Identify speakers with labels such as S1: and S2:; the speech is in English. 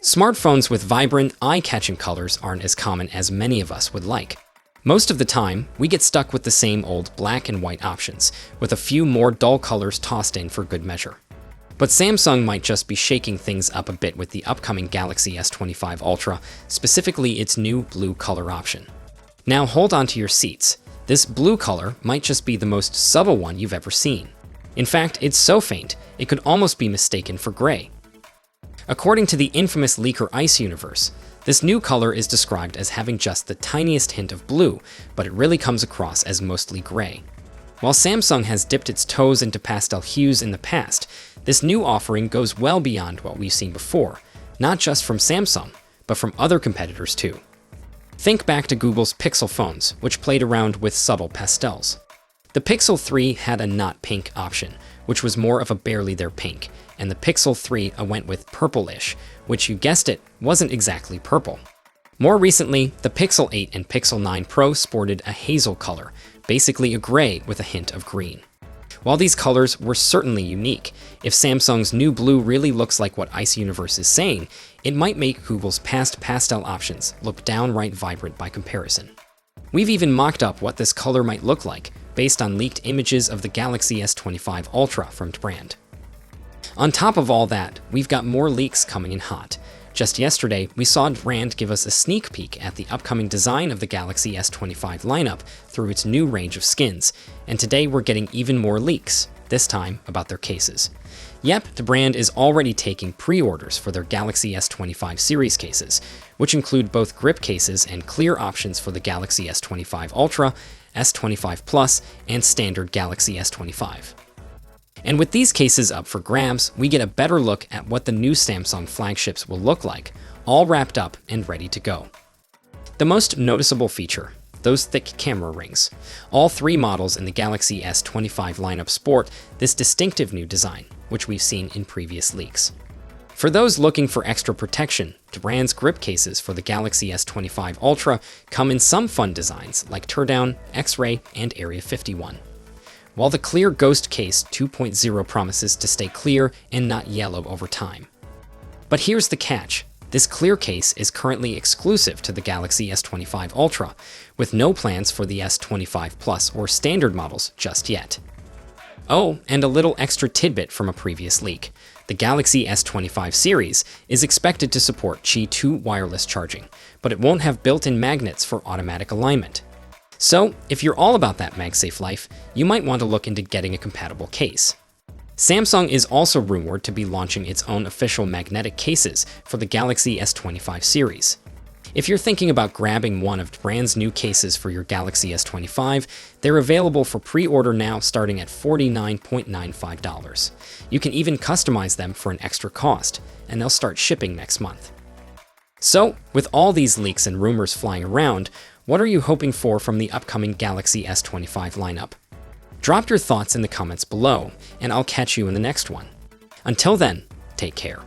S1: Smartphones with vibrant, eye-catching colors aren't as common as many of us would like. Most of the time, we get stuck with the same old black and white options, with a few more dull colors tossed in for good measure. But Samsung might just be shaking things up a bit with the upcoming Galaxy S25 Ultra, specifically its new blue color option. Now hold on to your seats. This blue color might just be the most subtle one you've ever seen. In fact, it's so faint, it could almost be mistaken for gray. According to the infamous leaker Ice Universe, this new color is described as having just the tiniest hint of blue, but it really comes across as mostly gray. While Samsung has dipped its toes into pastel hues in the past, this new offering goes well beyond what we've seen before, not just from Samsung, but from other competitors too. Think back to Google's Pixel phones, which played around with subtle pastels. The Pixel 3 had a not pink option, which was more of a barely there pink, and the Pixel 3 went with purple-ish, which, you guessed it, wasn't exactly purple. More recently, the Pixel 8 and Pixel 9 Pro sported a hazel color, basically a gray with a hint of green. While these colors were certainly unique, if Samsung's new blue really looks like what Ice Universe is saying, it might make Google's past pastel options look downright vibrant by comparison. We've even mocked up what this color might look like, based on leaked images of the Galaxy S25 Ultra from dbrand. On top of all that, we've got more leaks coming in hot. Just yesterday, we saw dbrand give us a sneak peek at the upcoming design of the Galaxy S25 lineup through its new range of skins, and today we're getting even more leaks, this time about their cases. Yep, dbrand is already taking pre-orders for their Galaxy S25 series cases, which include both grip cases and clear options for the Galaxy S25 Ultra, S25 Plus, and standard Galaxy S25. And with these cases up for grabs, we get a better look at what the new Samsung flagships will look like, all wrapped up and ready to go. The most noticeable feature, those thick camera rings. All three models in the Galaxy S25 lineup sport this distinctive new design, which we've seen in previous leaks. For those looking for extra protection, dbrand's grip cases for the Galaxy S25 Ultra come in some fun designs like Teardown, X-Ray, and Area 51. While the clear Ghost Case 2.0 promises to stay clear and not yellow over time. But here's the catch. This clear case is currently exclusive to the Galaxy S25 Ultra, with no plans for the S25 Plus or standard models just yet. Oh, and a little extra tidbit from a previous leak. The Galaxy S25 series is expected to support Qi 2 wireless charging, but it won't have built-in magnets for automatic alignment. So, if you're all about that MagSafe life, you might want to look into getting a compatible case. Samsung is also rumored to be launching its own official magnetic cases for the Galaxy S25 series. If you're thinking about grabbing one of dbrand's new cases for your Galaxy S25, they're available for pre-order now starting at $49.95. You can even customize them for an extra cost, and they'll start shipping next month. So, with all these leaks and rumors flying around, what are you hoping for from the upcoming Galaxy S25 lineup? Drop your thoughts in the comments below, and I'll catch you in the next one. Until then, take care.